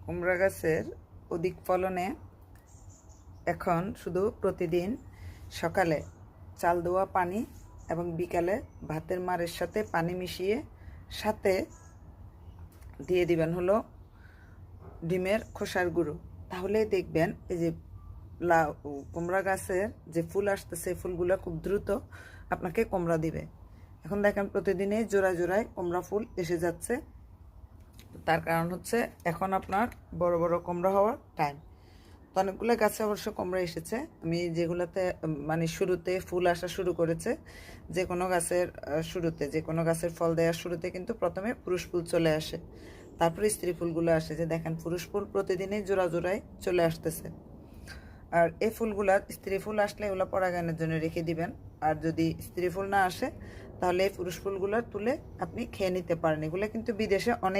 কুমড়া গাছের অধিক ফলনে এখন শুধু প্রতিদিন সকালে চাল দেওয়া পানি এবং বিকালে ভাতের মাড়ের সাথে পানি মিশিয়ে সাথে দিয়ে দিবেন হলো ডিমের খোসার গুঁড়ো। তাহলেই দেখবেন এই যে কুমড়া গাছের যে ফুল আসতেছে ফুলগুলো খুব দ্রুত আপনাকে কুমড়া দিবে। এখন দেখেন প্রতিদিনই জোড়ায় জোড়ায় কুমড়া ফুল এসে যাচ্ছে। তার কারণ হচ্ছে এখন আপনার বড় বড় কুমড়া হওয়ার টাইম। তো অনেকগুলো গাছে অবশ্য কুমড়া এসেছে। আমি যেগুলোতে মানে শুরুতে ফুল আসা শুরু করেছে, যে কোনো গাছের শুরুতে, যে কোনো গাছের ফল দেওয়ার শুরুতে কিন্তু প্রথমে পুরুষ ফুল চলে আসে, তারপরে স্ত্রী ফুলগুলো আসে। যে দেখেন পুরুষ ফুল প্রতিদিনই জোড়া জোড়ায় চলে আসতেছে। আর এই ফুলগুলার স্ত্রী ফুল আসলে এগুলো পরাগায়নের জন্য রেখে দিবেন। আর যদি স্ত্রী ফুল না আসে তাহলে এই পুরুষ ফুলগুলো তুলে আপনি খেয়ে নিতে পারেন। এগুলো কিন্তু বিদেশে অনেক